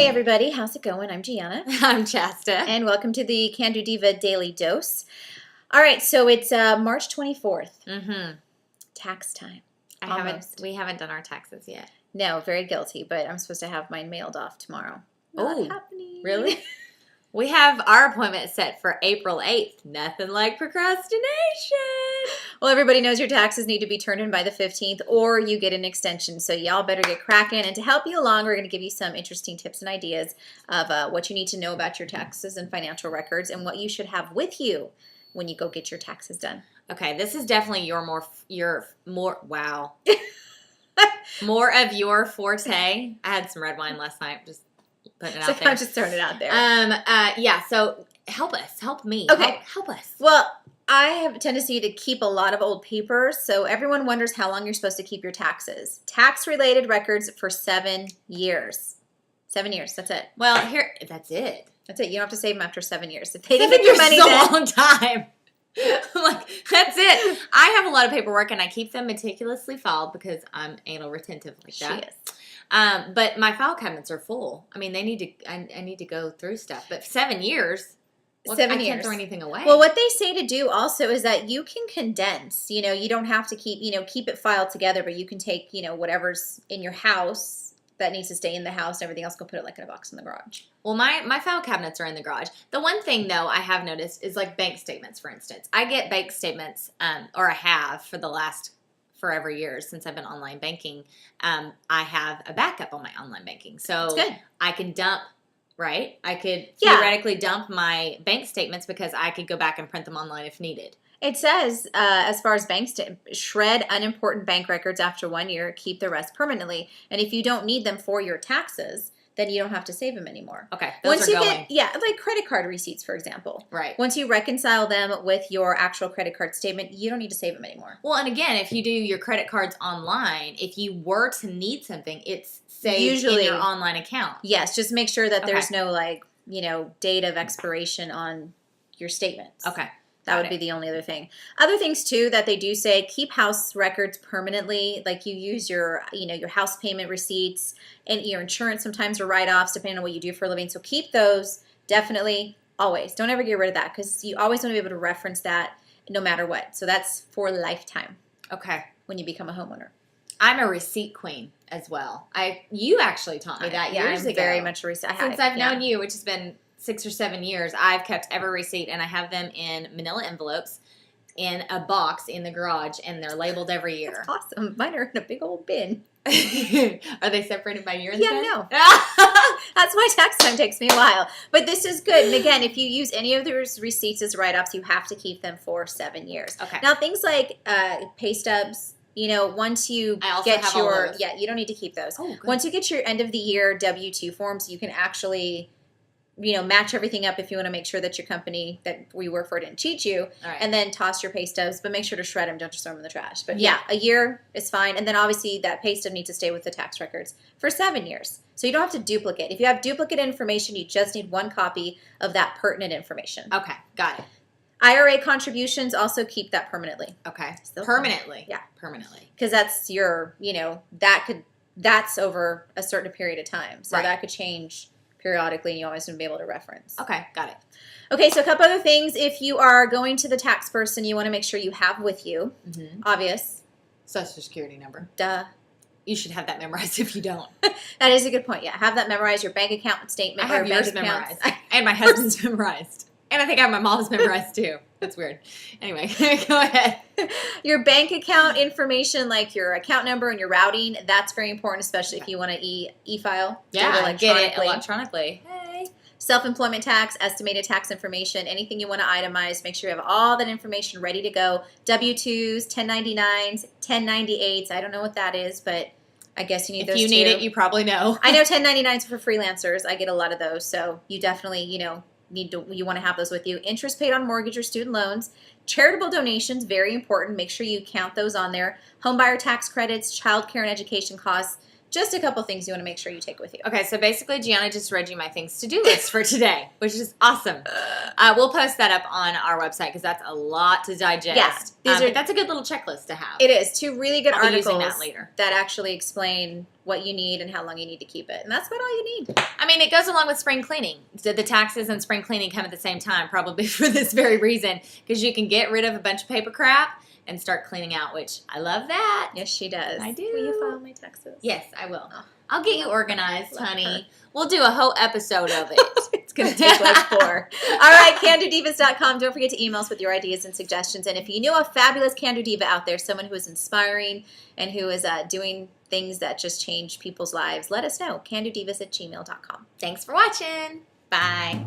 Hey everybody, how's it going? I'm Gianna. I'm Chasta. And welcome to the Can Do Diva Daily Dose. All right, so it's March 24th. Mm-hmm. Tax time. We haven't done our taxes yet. No, very guilty, but I'm supposed to have mine mailed off tomorrow. Oh, happening. Really? We have our appointment set for April 8th. Nothing like procrastination. Well, everybody knows your taxes need to be turned in by the 15th or you get an extension. So y'all better get cracking. And to help you along, we're going to give you some interesting tips and ideas of what you need to know about your taxes and financial records and what you should have with you when you go get your taxes done. Okay, this is definitely wow. More of your forte. I had some red wine last night. Just putting it out there. I'm just throwing it out there. Yeah, so help us. Help me. Okay. Help us. Well, I have a tendency to keep a lot of old papers, so everyone wonders how long you're supposed to keep your taxes. Tax-related records for 7 years. 7 years, that's it. Well, that's it. That's it. You don't have to save them after 7 years. If they didn't 7 get your years money is a then, long time. I'm like, that's it. I have a lot of paperwork, and I keep them meticulously filed because I'm anal retentive like that. She is. But my file cabinets are full. I mean, I need to go through stuff. But 7 years, I can't throw anything away. Well, what they say to do also is that you can condense. You don't have to keep it filed together, but you can take, whatever's in your house that needs to stay in the house and everything else, go put it like in a box in the garage. Well, my file cabinets are in the garage. The one thing, though, I have noticed is like bank statements, for instance. I get bank statements, or I have for the last forever years since I've been online banking. I have a backup on my online banking. So that's good. I can dump, right? I could theoretically dump my bank statements because I could go back and print them online if needed. It says, as far as bank shred unimportant bank records after 1 year, keep the rest permanently. And if you don't need them for your taxes, then you don't have to save them anymore. Okay, those are going. Like credit card receipts, for example. Right. Once you reconcile them with your actual credit card statement, you don't need to save them anymore. Well, and again, if you do your credit cards online, if you were to need something, it's saved in your online account. Yes, just make sure that there's no date of expiration on your statements. Okay. That would be the only other thing. Other things, too, that they do say, keep house records permanently. Like you use your house payment receipts and your insurance sometimes or write-offs, depending on what you do for a living. So keep those definitely always. Don't ever get rid of that because you always want to be able to reference that no matter what. So that's for lifetime. Okay. When you become a homeowner. I'm a receipt queen as well. You actually taught me that years ago. I'm very much a receipt. Since I've known you, which has been 6 or 7 years, I've kept every receipt, and I have them in manila envelopes in a box in the garage, and they're labeled every year. That's awesome. Mine are in a big old bin. Are they separated by year and bin? No. That's why tax time takes me a while. But this is good. And again, if you use any of those receipts as write-offs, you have to keep them for 7 years. Okay. Now, things like pay stubs, once you get your... Yeah, you don't need to keep those. Oh, good. Once you get your end-of-the-year W-2 forms, you can actually... match everything up if you want to make sure that your company that we work for didn't cheat you. All right. And then toss your pay stubs, but make sure to shred them. Don't just throw them in the trash. But yeah, a year is fine. And then obviously that pay stub needs to stay with the tax records for 7 years. So you don't have to duplicate. If you have duplicate information, you just need one copy of that pertinent information. Okay, got it. IRA contributions, also keep that permanently. Okay, Still permanently. Yeah. Permanently. Because that's your, that's over a certain period of time. So that could change periodically, and you always want to be able to reference. Okay, got it. Okay, so a couple other things. If you are going to the tax person, you want to make sure you have with you, obvious. Social Security number. Duh. You should have that memorized if you don't. That is a good point, yeah. Have that memorized, your bank account statement. I have yours memorized. And my husband's memorized. And I think I have my mom's memorized too. That's weird. Anyway, go ahead. Your bank account information, like your account number and your routing, that's very important, especially if you want to e-file. Yeah, get it electronically. Hey. Self-employment tax, estimated tax information, anything you want to itemize, make sure you have all that information ready to go. W-2s, 1099s, 1098s. I don't know what that is, but I guess you need those too. If you need it, you probably know. I know 1099s for freelancers. I get a lot of those, so you definitely, you want to have those with you. Interest paid on mortgage or student loans. Charitable donations, very important. Make sure you count those on there. Homebuyer tax credits, child care and education costs. just a couple things you want to make sure you take with you. Okay, so basically Gianna just read you my things to do list for today, which is awesome. We'll post that up on our website because that's a lot to digest. Yeah, but that's a good little checklist to have. It is. 2 really good I'll be articles using that later. that actually explain what you need and how long you need to keep it. And that's about all you need. I mean, it goes along with spring cleaning. The taxes and spring cleaning come at the same time, probably for this very reason, because you can get rid of a bunch of paper crap and start cleaning out, which I love that. Yes, she does. I do. Will you file my taxes? Yes, I will. Oh. I'll get you organized, Love honey. her. We'll do a whole episode of it. It's going to take like 4. All right, candodivas.com. Don't forget to email us with your ideas and suggestions. And if you know a fabulous Can Do Diva out there, someone who is inspiring and who is doing things that just change people's lives, let us know. candodivas@gmail.com. Thanks for watching. Bye.